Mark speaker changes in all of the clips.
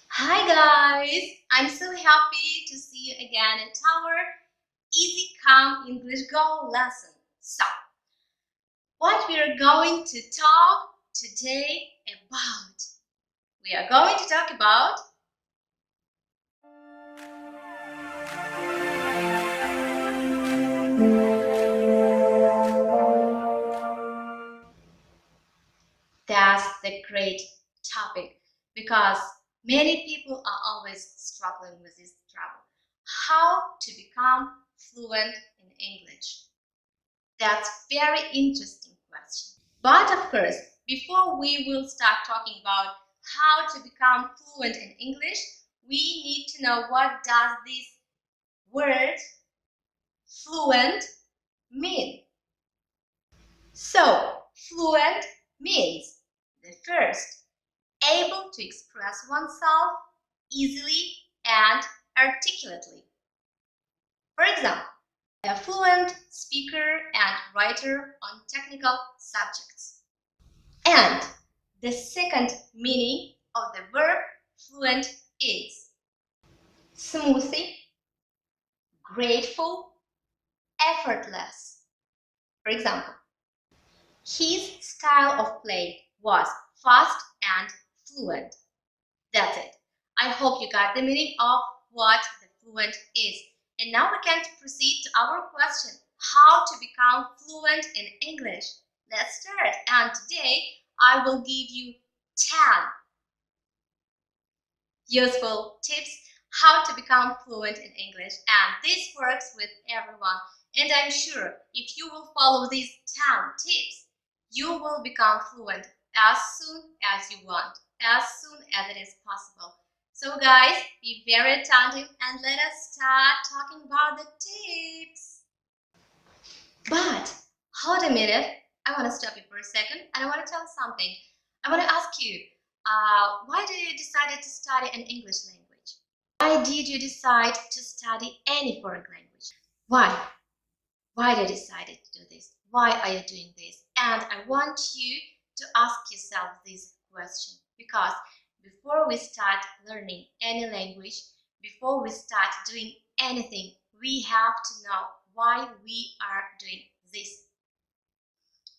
Speaker 1: Hi guys, I'm so happy to see you again in our Easy Calm English Go lesson. So, what we are going to talk today about? We are going to talk about that's the great topic because many people are always struggling with this trouble. How to become fluent in English? That's very interesting question. But of course, before we will start talking about how to become fluent in English, we need to know what does this word fluent mean. So, fluent means the first, able to express oneself easily and articulately. For example, a fluent speaker and writer on technical subjects. And the second meaning of the verb fluent is smoothly, grateful, effortless. For example, his style of play was fast and fluent. That's it. I hope you got the meaning of what the fluent is. And now we can proceed to our question, how to become fluent in English. Let's start. And today I will give you 10 useful tips how to become fluent in English, and this works with everyone. And I'm sure if you will follow these 10 tips, you will become fluent as soon as you want, as soon as it is possible. So guys, be very attentive and let us start talking about the tips. But hold a minute, I want to stop you for a second and I want to tell you something. I want to ask you, why did you decide to study an English language? Why did you decide to study any foreign language? Why? Why did you decide to do this? Why are you doing this? And I want you to ask yourself this question, because before we start learning any language, before we start doing anything, we have to know why we are doing this.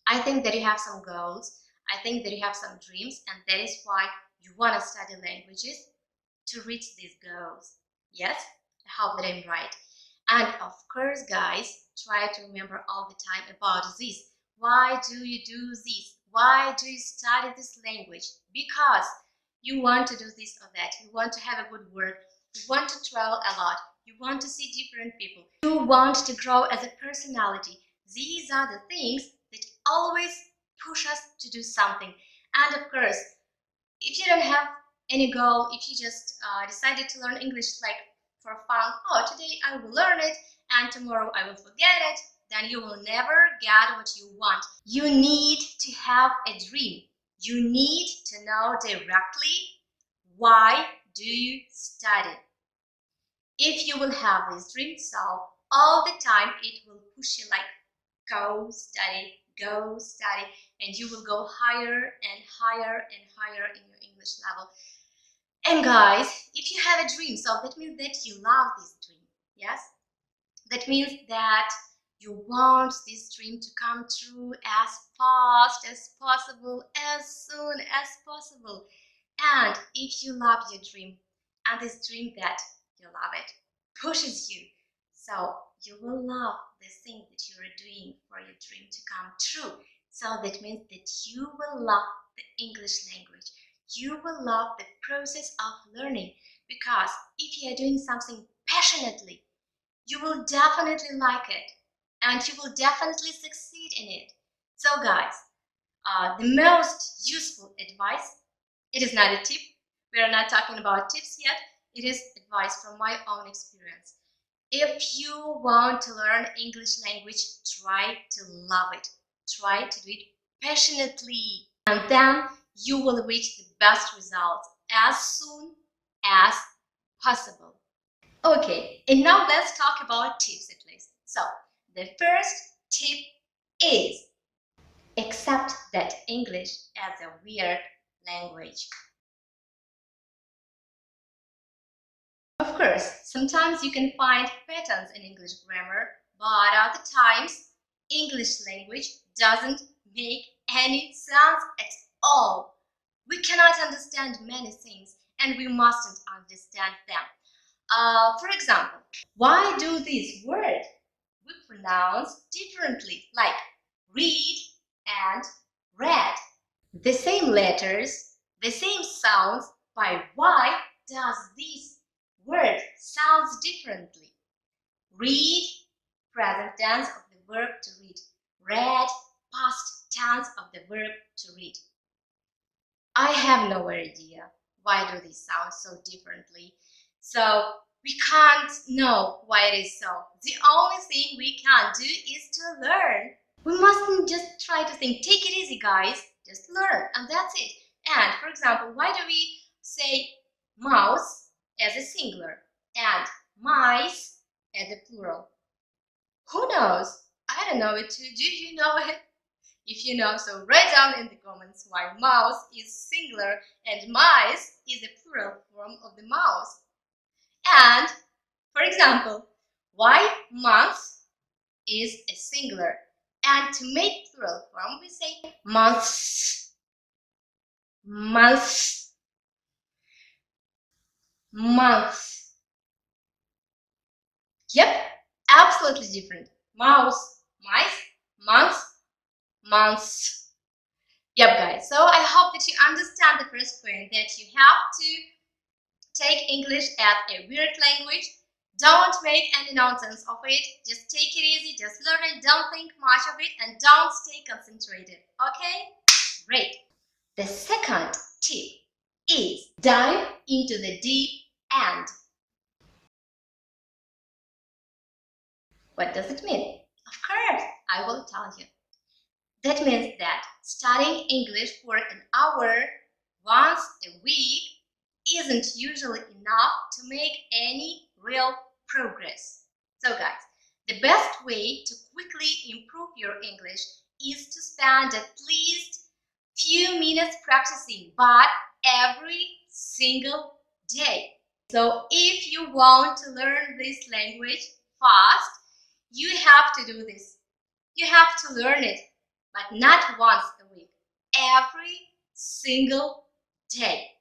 Speaker 1: I think that you have some goals. I think that you have some dreams, and that is why you want to study languages to reach these goals. Yes? I hope that I'm right. And of course, guys, try to remember all the time about this. Why do you do this? Why do you study this language? Because you want to do this or that. You want to have a good work. You want to travel a lot. You want to see different people. You want to grow as a personality. These are the things that always push us to do something. And of course, if you don't have any goal, if you just decided to learn English like for fun, oh, today I will learn it and tomorrow I will forget it, then you will never get what you want. You need to have a dream. You need to know directly why do you study. If you will have this dream, so all the time it will push you like, go study, and you will go higher and higher and higher in your English level. And guys, if you have a dream, so that means that you love this dream, yes? That means that you want this dream to come true as fast as possible, as soon as possible. And if you love your dream, and this dream that you love it, pushes you, so you will love the thing that you are doing for your dream to come true. So that means that you will love the English language. You will love the process of learning, because if you are doing something passionately, you will definitely like it and you will definitely succeed in it. So guys, the most useful advice, it is not a tip. We are not talking about tips yet. It is advice from my own experience. If you want to learn English language, try to love it. Try to do it passionately. And then you will reach the best results as soon as possible. Okay, and now let's talk about tips at least. So, the first tip is Accept that English is a weird language. Of course, sometimes you can find patterns in English grammar, but other times English language doesn't make any sense at all. We cannot understand many things and we mustn't understand them. For example, why do these words we pronounce differently, like read and read? The same letters, the same sounds, but why does this word sounds differently? Read, present tense of the verb to read. Read, past tense of the verb to read. I have no idea why do these sound so differently. So we can't know why it is so. The only thing we can do is to learn. We mustn't just try to think, take it easy guys, just learn and that's it. And for example, why do we say mouse as a singular and mice as a plural? Who knows? I don't know it too. Do you know it? If you know, so write down in the comments why mouse is singular and mice is a plural form of the mouse. And for example, why month is a singular, and to make plural form we say months, months, months. Yep, absolutely different. Mouse, mice, months, months. Yep guys, so I hope that you understand the first point, that you have to take English as a weird language. Don't make any nonsense of it. Just take it easy, just learn it, don't think much of it, and don't stay concentrated. Okay? Great. The second tip is dive into the deep end. What does it mean? Of course, I will tell you. That means that studying English for an hour once a week isn't usually enough to make any real progress. So guys, the best way to quickly improve your English is to spend at least few minutes practicing, but every single day. So if you want to learn this language fast, you have to do this. You have to learn it, but not once a week, every single day.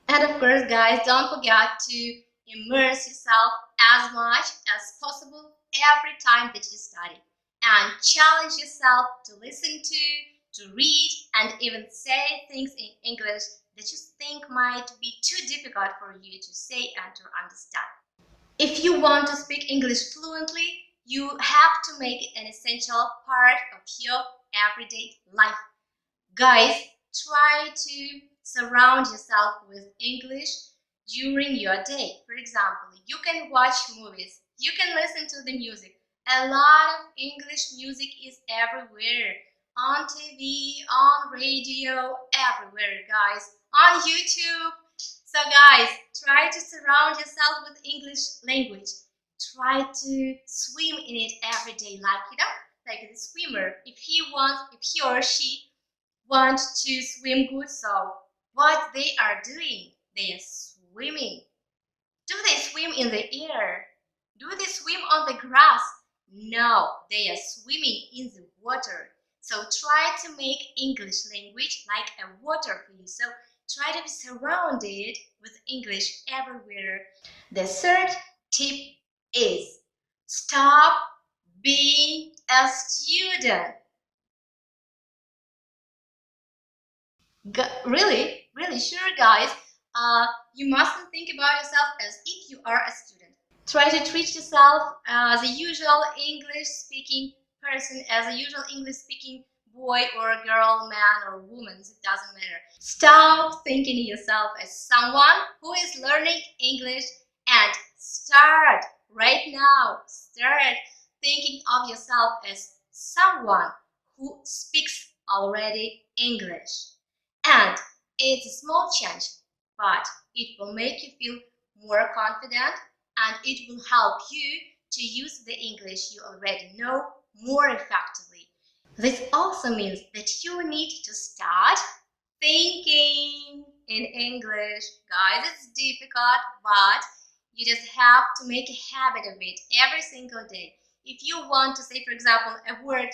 Speaker 1: And of course, guys, don't forget to immerse yourself as much as possible every time that you study. And challenge yourself to listen to read, and even say things in English that you think might be too difficult for you to say and to understand. If you want to speak English fluently, you have to make it an essential part of your everyday life. Guys, try to surround yourself with English during your day. For example, you can watch movies, you can listen to the music. A lot of English music is everywhere. On TV, on radio, everywhere, guys. On YouTube. So guys, try to surround yourself with English language. Try to swim in it every day, like the swimmer. If he or she want to swim good, so what they are doing? They are swimming. Do they swim in the air? Do they swim on the grass? No, they are swimming in the water. So try to make English language like a water for you. So try to be surrounded with English everywhere. The third tip is stop being a student. Really sure guys, you mustn't think about yourself as if you are a student. Try to treat yourself as a usual English speaking person, as a usual English speaking boy or girl, man or woman, it doesn't matter. Stop thinking of yourself as someone who is learning English, and start right now, start thinking of yourself as someone who speaks already English. And it's a small change, but it will make you feel more confident, and it will help you to use the English you already know more effectively. This also means that you need to start thinking in English. Guys, it's difficult, but you just have to make a habit of it every single day. If you want to say, for example, a word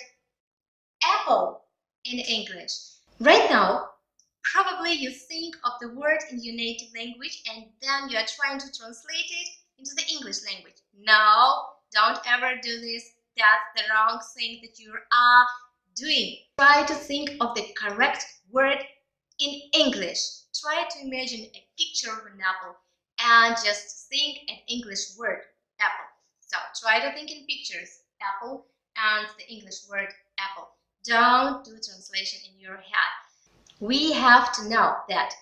Speaker 1: apple in English, right now, probably you think of the word in your native language and then you are trying to translate it into the English language. No, don't ever do this. That's the wrong thing that you are doing. Try to think of the correct word in English. Try to imagine a picture of an apple and just think an English word, apple. So try to think in pictures, apple, and the English word apple. Don't do translation in your head. We have to know that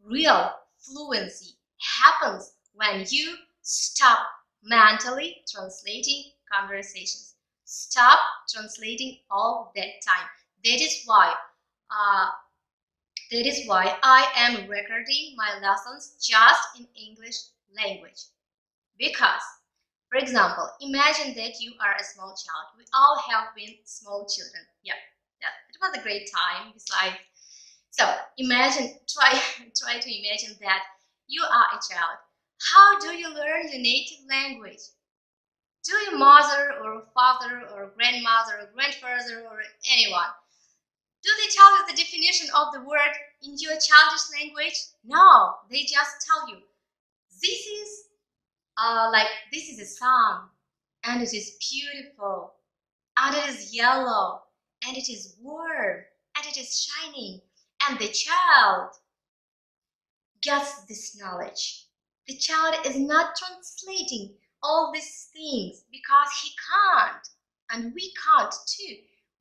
Speaker 1: real fluency happens when you stop mentally translating conversations. Stop translating all the time. That is why I am recording my lessons just in English language. Because, for example, imagine that you are a small child. We all have been small children. Yeah, it was a great time besides. So imagine, try to imagine that you are a child. How do you learn your native language? Do your mother or father or grandmother or grandfather or anyone, do they tell you the definition of the word in your childish language? No, they just tell you, this is this is a sun, and it is beautiful, and it is yellow, and it is warm, and it is shining, and the child gets this knowledge. The child is not translating all these things because he can't, and we can't too.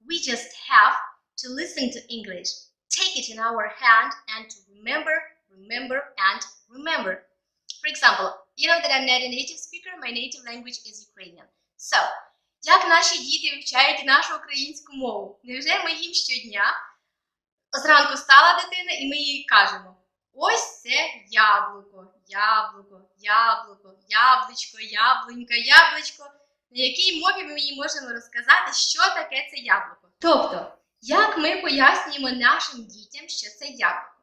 Speaker 1: We just have to listen to English, take it in our hand, and to remember, and remember. For example, you know that I'm not a native speaker, my native language is Ukrainian. So, як наші діти вивчають нашу українську мову? Невже ми їм щодня зранку стала дитина і ми їй кажемо: ось це яблуко, яблуко, яблуко, яблучко, яблунька, яблучко. На якій мові ми їй можемо розказати, що таке це яблуко? Тобто, як ми пояснюємо нашим дітям, що це яблуко?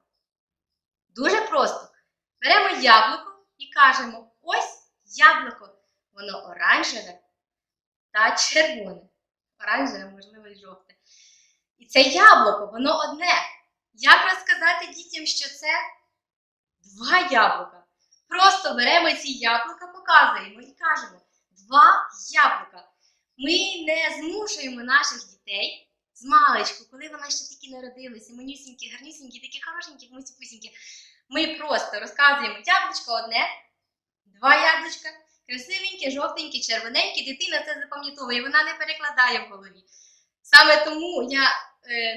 Speaker 1: Дуже просто. Беремо яблуко і кажемо: ось яблуко. Воно оранжеве та червоне. Оранжеве, можливо, і жовте. І це яблуко, воно одне. Як розказати дітям, що це два яблука? Просто беремо ці яблука, показуємо і кажемо: два яблука. Ми не змушуємо наших дітей з маличку, коли вона ще тільки народилися, манюсінькі, гарнюсінькі, такі хорошенькі, мусі-пусінькі. Ми просто розказуємо: яблучко одне, два яблучка, красивенькі, жовтенькі, червоненькі, дитина це запам'ятовує, вона не перекладає в голові. Саме тому я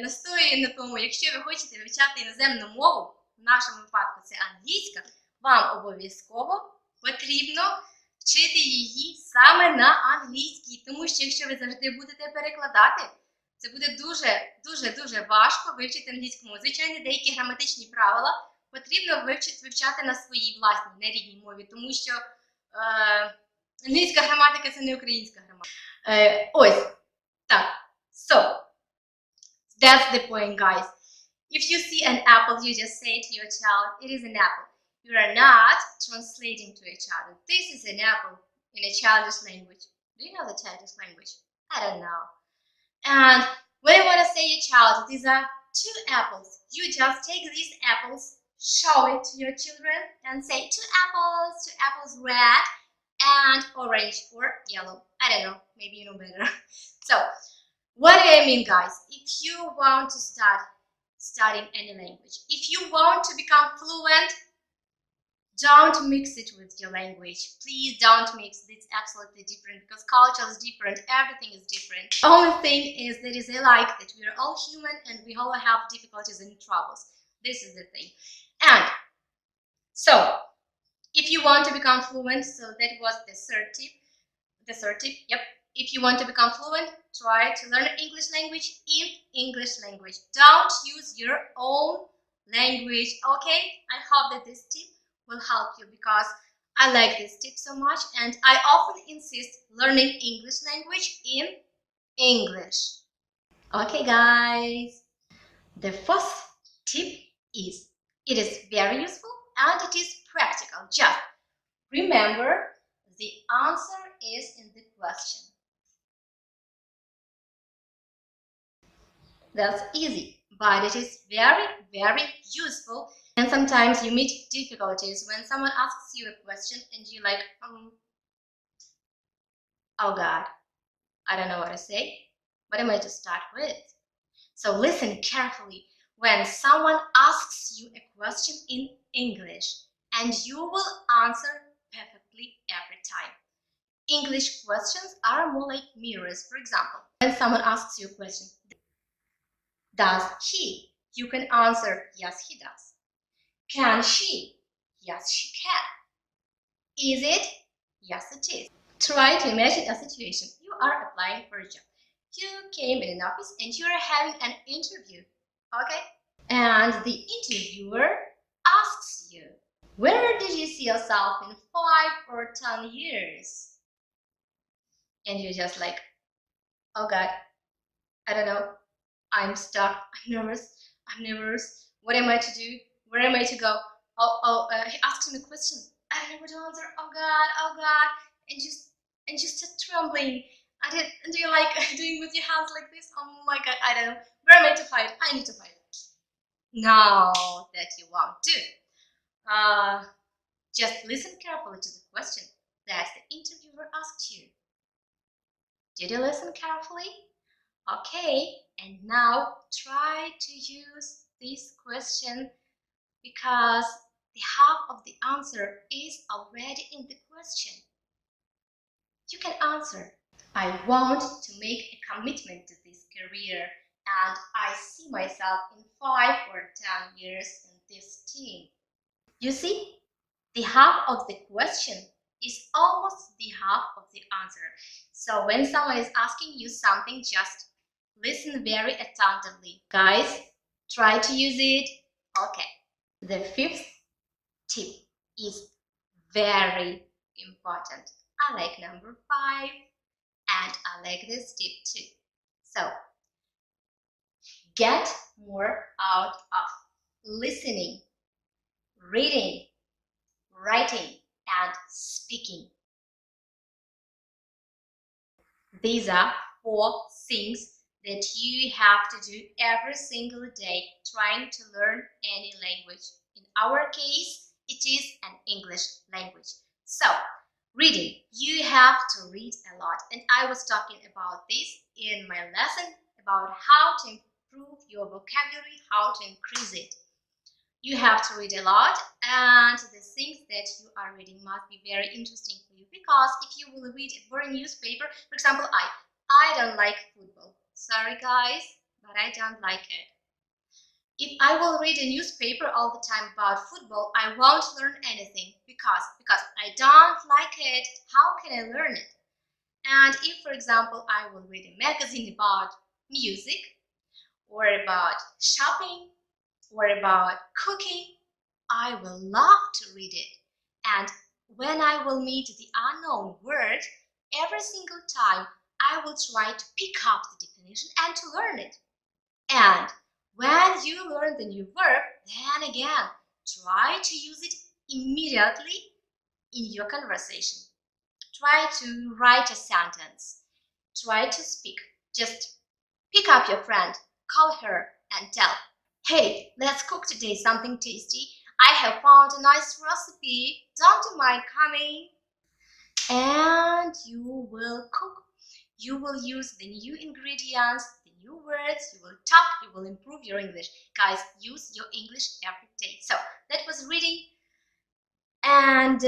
Speaker 1: настоюю на тому, якщо ви хочете вивчати іноземну мову, в нашому випадку це англійська, вам обов'язково потрібно вчити її саме на англійській, тому що якщо ви завжди будете перекладати, це буде дуже важко вивчити англійську мову. Звичайно, деякі граматичні правила потрібно вивчати на своїй власній, на рідній мові, тому що англійська граматика – це не українська граматика. Ось, так. So, that's the point, guys. If you see an apple, you just say to your child, it is an apple. You are not translating to a child. This is an apple in a childish language. Do you know the childish language? I don't know. And when you want to say to your child, these are two apples, you just take these apples, show it to your children, and say two apples red and orange or yellow. I don't know, maybe you know better. So, what do I mean, guys? If you want to start studying any language, if you want to become fluent, don't mix it with your language. Please don't mix. It's absolutely different because culture is different, everything is different. The only thing is that is alike, that we are all human and we all have difficulties and troubles. This is the thing. And so, if you want to become fluent, so that was the third tip. Yep. If you want to become fluent, try to learn English language in English language. Don't use your own language, okay? I hope that this tip will help you because I like this tip so much and I often insist learning English language in English. Okay, guys. The first tip is it is very useful and it is practical. Just remember the answer is in the question. That's easy, but it is very, very useful. And sometimes you meet difficulties when someone asks you a question and you're like, oh God, I don't know what to say. What am I to start with? So listen carefully when someone asks you a question in English and you will answer perfectly every time. English questions are more like mirrors. For example, when someone asks you a question, does he? You can answer, yes, he does. Can she? Yes, she can. Is it? Yes, it is. Try to imagine a situation. You are applying for a job. You came in an office and you are having an interview. Okay? And the interviewer asks you, where did you see yourself in 5 or 10 years? And you're just like, oh God, I don't know. I'm stuck. I'm nervous. What am I to do? Where am I to go? He asks me a question. I don't know what to answer. Oh God. And just start trembling. And you're like doing with your hands like this. Oh my God, I don't know. Where am I to fight? I need to fight. No, that you won't do. Just listen carefully to the question that the interviewer asked you. Did you listen carefully? Okay, and now try to use this question because the half of the answer is already in the question. You can answer, I want to make a commitment to this career and I see myself in 5 or 10 years in this team. You see, the half of the question is almost the half of the answer. So when someone is asking you something, just listen very attentively. Guys, try to use it. Okay. The fifth tip is very important. I like number 5 and I like this tip too. So, get more out of listening, reading, writing, and speaking. These are 4 things that you have to do every single day trying to learn any language. In our case, it is an English language. So, reading. You have to read a lot. And I was talking about this in my lesson about how to improve your vocabulary, how to increase it. You have to read a lot and the things that you are reading must be very interesting for you, because if you will read a boring newspaper, for example, I don't like football. Sorry guys, but I don't like it. If I will read a newspaper all the time about football, I won't learn anything because I don't like it. How can I learn it? And if, for example, I will read a magazine about music or about shopping or about cooking, I will love to read it. And when I will meet the unknown word, every single time I will try to pick up the definition and to learn it. And when you learn the new verb, then again, try to use it immediately in your conversation. Try to write a sentence. Try to speak. Just pick up your friend, call her and tell, hey, let's cook today something tasty. I have found a nice recipe. Don't you mind coming? And you will cook. You will use the new ingredients, the new words, you will talk, you will improve your English. Guys, use your English every day. So that was reading and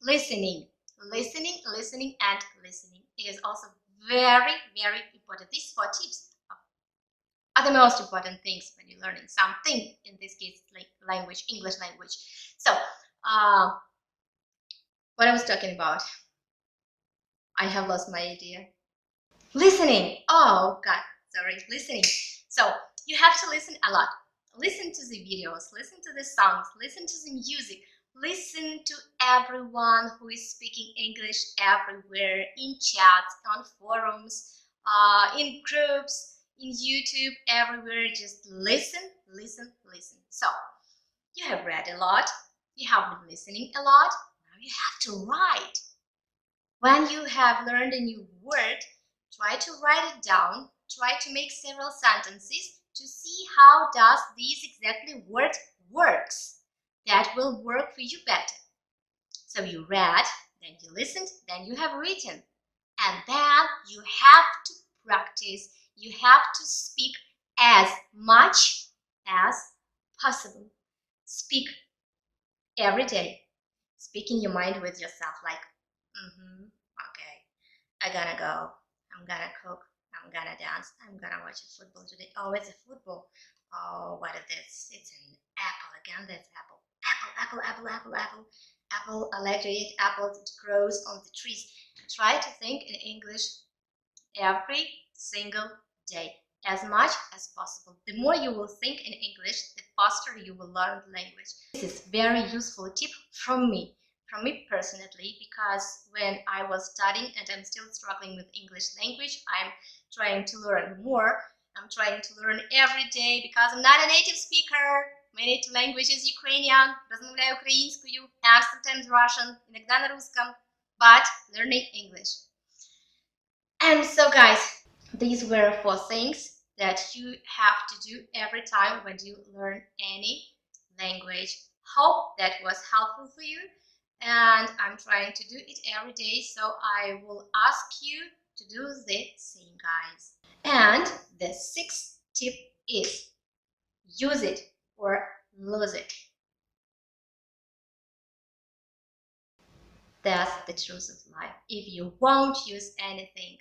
Speaker 1: listening. Listening and listening. It is also very, very important. These 4 tips are the most important things when you're learning something, in this case like language, English language. So what I was talking about, I have lost my idea. Listening. Oh God, sorry, listening. So you have to listen a lot. Listen to the videos, listen to the songs, listen to the music, listen to everyone who is speaking English everywhere, in chats, on forums, in groups, in YouTube, everywhere. Just listen, listen, listen. So, you have read a lot, you have been listening a lot, now you have to write. When you have learned a new word, try to write it down, try to make several sentences to see how does this exactly word works. That will work for you better. So you read, then you listened, then you have written. And then you have to practice, you have to speak as much as possible. Speak every day. Speak in your mind with yourself like, okay, I gotta go, I'm gonna cook, I'm gonna dance, I'm gonna watch football today. Oh, it's a football. Oh, what is this? It's an apple again. That's apple. Apple, apple, apple, apple, apple. Apple, I like to eat apples. It grows on the trees. Try to think in English every single day, as much as possible. The more you will think in English, the faster you will learn the language. This is very useful tip from me personally, because when I was studying and I'm still struggling with English language, I'm trying to learn more. I'm trying to learn every day because I'm not a native speaker. My native language is Ukrainian, размовляю украинскую, and sometimes Russian, иногда на русском, but learning English. And so guys, these were 4 things that you have to do every time when you learn any language. Hope that was helpful for you, and I'm trying to do it every day, so I will ask you to do the same, guys. And the 6th tip is use it or lose it. That's the truth of life. If you won't use anything,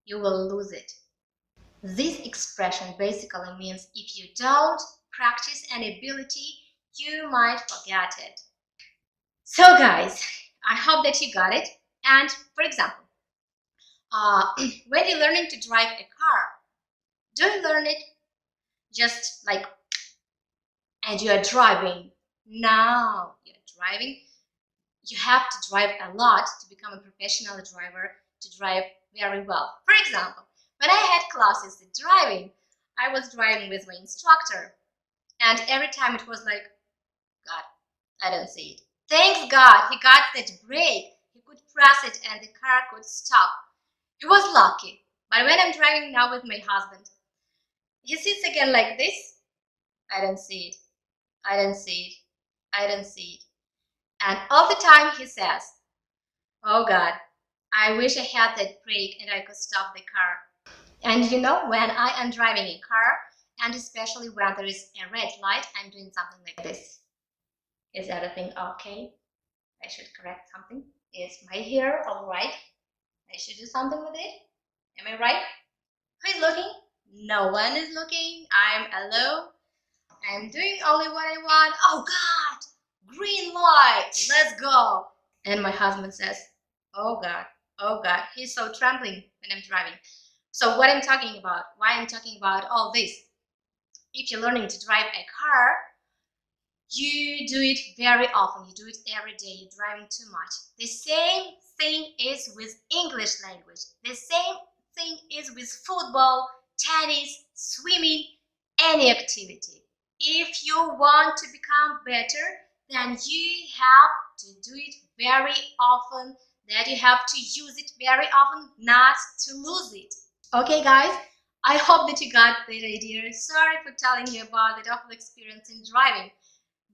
Speaker 1: you will lose it. This expression basically means if you don't practice an ability, you might forget it. So guys, I hope that you got it. And for example, when you're learning to drive a car, do you learn it just like, and you are driving? No, you're driving. You have to drive a lot to become a professional driver, to drive very well. For example, when I had classes in driving, I was driving with my instructor, and every time it was like, God, I don't see it. Thanks God, he got that brake. He could press it and the car could stop. He was lucky. But when I'm driving now with my husband, he sits again like this. I don't see it. I don't see it. I don't see it. And all the time he says, oh God, I wish I had that brake and I could stop the car. And you know, when I am driving a car, and especially when there is a red light, I'm doing something like this. Is everything okay? I should correct something. Is my hair all right? I should do something with it. Am I right? Who is looking? No one is looking. I'm alone. I'm doing only what I want. Oh God, green light, let's go. And my husband says, oh God, he's so trembling when I'm driving. So what I'm talking about, why I'm talking about all this, if you're learning to drive a car, you do it very often, you do it every day, you're driving too much. The same thing is with English language. The same thing is with football, tennis, swimming, any activity. If you want to become better, then you have to do it very often, that you have to use it very often, not to lose it. Okay guys, I hope that you got the idea. Sorry for telling you about the awful experience in driving,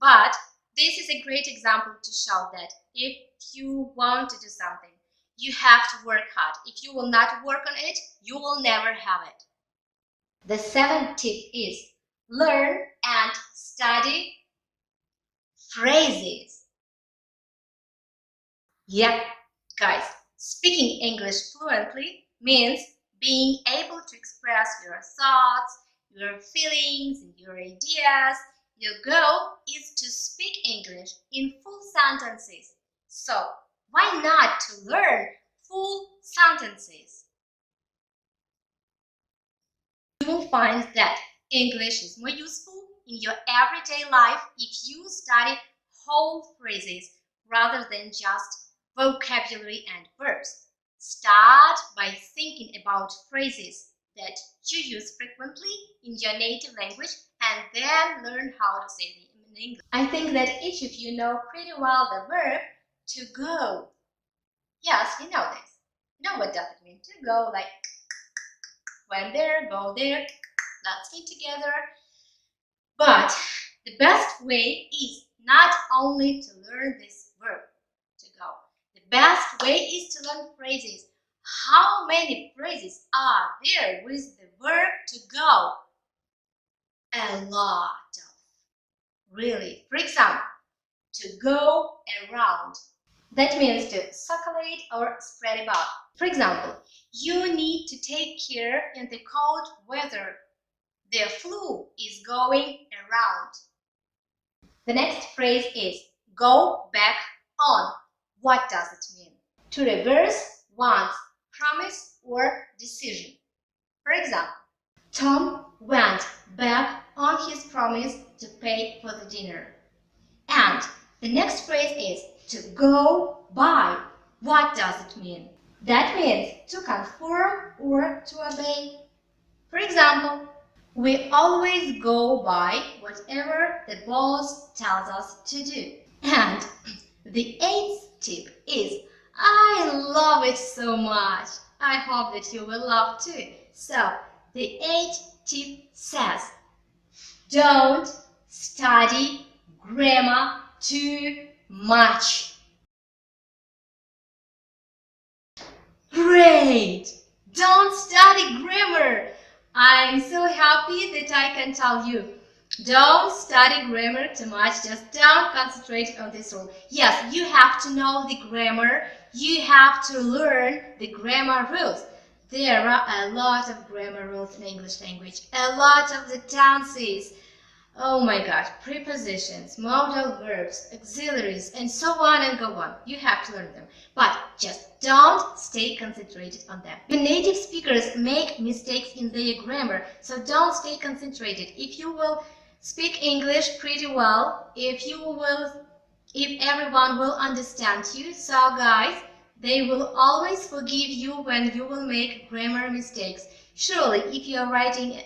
Speaker 1: but this is a great example to show that if you want to do something, you have to work hard. If you will not work on it, you will never have it. The 7th tip is learn and study phrases. Yep, guys, speaking English fluently means being able to express your thoughts, your feelings, and your ideas. Your goal is to speak English in full sentences. So, why not to learn full sentences? You will find that English is more useful in your everyday life if you study whole phrases rather than just vocabulary and verbs. Start by thinking about phrases that you use frequently in your native language and then learn how to say them in English. I think that each of you know pretty well the verb to go. Yes, you know this. You know what does it mean to go? Like when there, go there, let's meet together. But the best way is not only to learn this verb to go. The best way is to learn phrases. How many phrases are there with the verb to go? A lot of. Really. For example, to go around. That means to circulate or spread about. For example, you need to take care in the cold weather. The flu is going around. The next phrase is go back on. What does it mean? To reverse one's promise or decision. For example, Tom went back on his promise to pay for the dinner. And the next phrase is to go by. What does it mean? That means to conform or to obey. For example, we always go by whatever the boss tells us to do. And the 8th tip is, I love it so much. I hope that you will love too. So, the 8th tip says, don't study grammar too much. Great! Don't study grammar. I'm so happy that I can tell you. Don't study grammar too much. Just don't concentrate on this rule. Yes, you have to know the grammar. You have to learn the grammar rules. There are a lot of grammar rules in English language. A lot of the tenses. Oh my God, prepositions, modal verbs, auxiliaries, and so on and go on. You have to learn them. But just don't stay concentrated on them. The native speakers make mistakes in their grammar, so don't stay concentrated. If you will speak English pretty well, if everyone will understand you, so guys, they will always forgive you when you will make grammar mistakes. Surely, if you are writing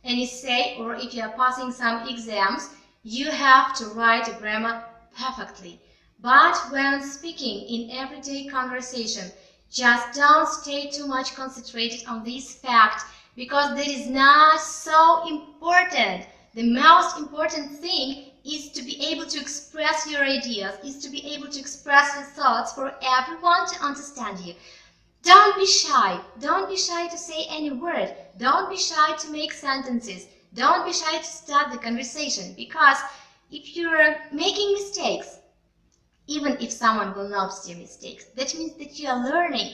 Speaker 1: an essay or if you are passing some exams, you have to write grammar perfectly. But when speaking in everyday conversation, just don't stay too much concentrated on this fact because that is not so important. The most important thing is to be able to express your ideas, is to be able to express your thoughts for everyone to understand you. Don't be shy. Don't be shy to say any word. Don't be shy to make sentences. Don't be shy to start the conversation because if you're making mistakes, even if someone will notice your mistakes, that means that you are learning.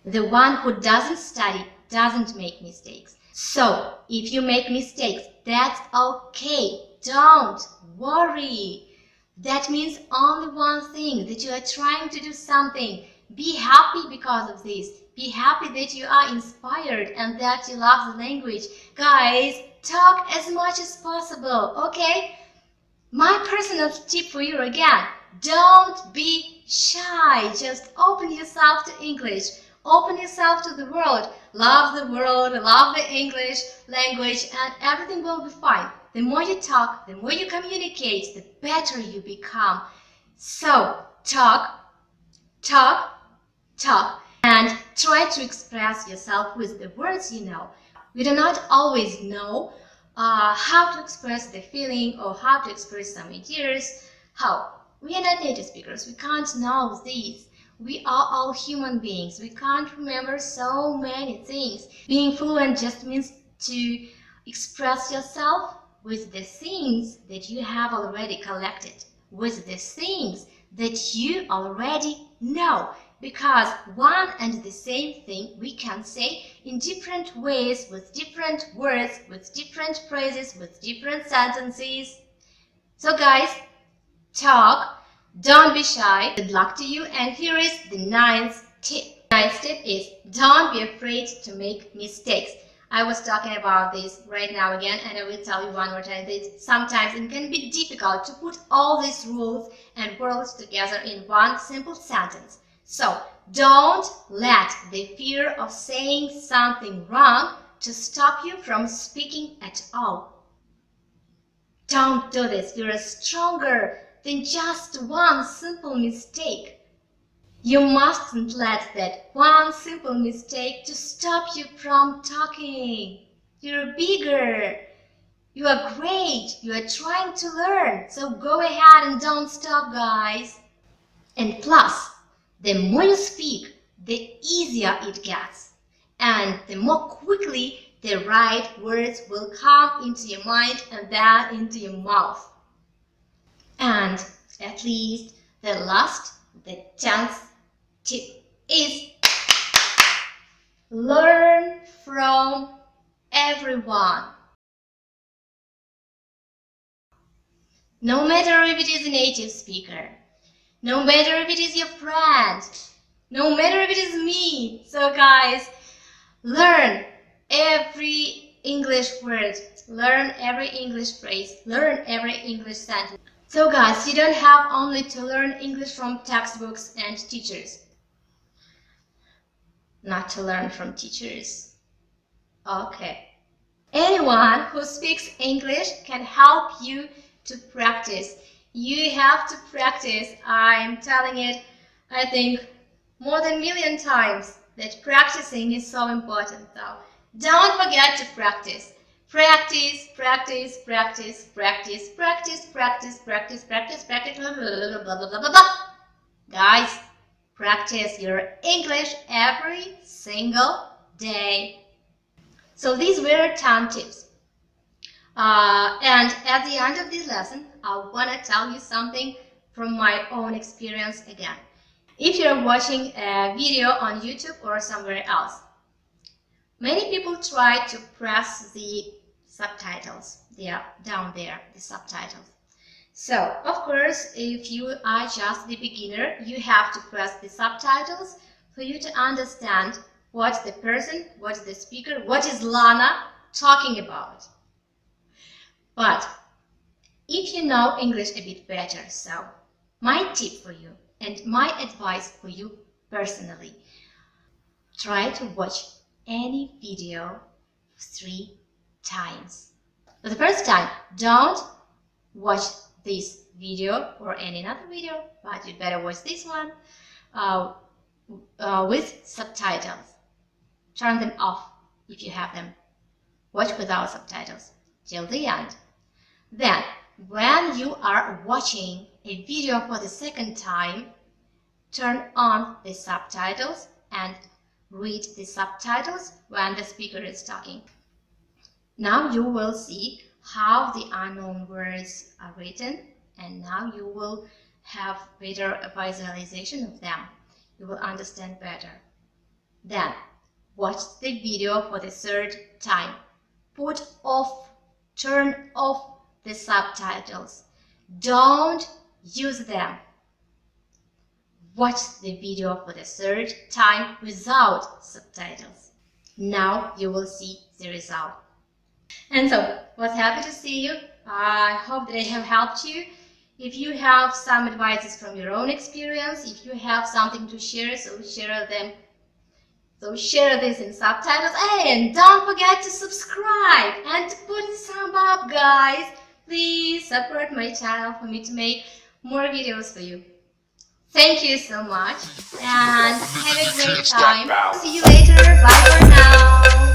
Speaker 1: The one who doesn't study doesn't make mistakes. So, if you make mistakes, that's okay. Don't worry. That means only one thing, that you are trying to do something. Be happy because of this. Be happy that you are inspired and that you love the language. Guys, talk as much as possible, okay? My personal tip for you again, don't be shy. Just open yourself to English. Open yourself to the world. Love the world, love the English language, and everything will be fine. The more you talk, the more you communicate, the better you become. So, talk, and try to express yourself with the words you know. We do not always know how to express the feeling or how to express some ideas. How? We are not native speakers. We can't know these. We are all human beings. We can't remember so many things. Being fluent just means to express yourself with the things that you have already collected, with the things that you already know. Because one and the same thing we can say in different ways, with different words, with different phrases, with different sentences. So guys, talk, don't be shy. Good luck to you. And here is the 9th tip. The 9th tip is don't be afraid to make mistakes. I was talking about this right now again, and I will tell you one more time that sometimes it can be difficult to put all these rules and words together in one simple sentence. So, don't let the fear of saying something wrong to stop you from speaking at all. Don't do this. You're stronger than just one simple mistake. You mustn't let that one simple mistake to stop you from talking. You're bigger. You are great. You are trying to learn. So go ahead and don't stop, guys. And plus, the more you speak, the easier it gets. And the more quickly the right words will come into your mind and then into your mouth. And at least the 10th tip is learn from everyone. No matter if it is a native speaker, no matter if it is your friend, no matter if it is me. So guys, learn every English word, learn every English phrase, learn every English sentence. So guys, you don't have only to learn English from textbooks and teachers. Not to learn from teachers. Okay. Anyone who speaks English can help you to practice. You have to practice. I'm telling it, I think, more than a million times that practicing is so important. So don't forget to practice. Practice, practice, practice, practice, practice, practice, practice, practice, practice, blah, blah, blah, blah, blah, blah, blah. Guys, practice your English every single day. So these were 10 tips. And at the end of this lesson, I want to tell you something from my own experience again. If you're watching a video on YouTube or somewhere else, many people try to press the subtitles. They are down there, the subtitles. So, of course, if you are just the beginner, you have to press the subtitles for you to understand what the person, what the speaker, what is Lana talking about. But if you know English a bit better, so my tip for you and my advice for you personally, try to watch any video 3 times. For the first time, don't watch this video or any other video, but you better watch this one with subtitles. Turn them off if you have them. Watch without subtitles till the end. Then, when you are watching a video for the second time, turn on the subtitles and read the subtitles when the speaker is talking. Now you will see how the unknown words are written, and now you will have better visualization of them. You will understand better. Then, watch the video for the 3rd time. Turn off the subtitles. Don't use them. Watch the video for the 3rd time without subtitles. Now you will see the result. And so, was happy to see you. I hope that I have helped you. If you have some advices from your own experience, if you have something to share, so share them. So share this in subtitles. And don't forget to subscribe and to put the thumb up, guys. Please support my channel for me to make more videos for you. Thank you so much and have a great time. See you later. Bye for now.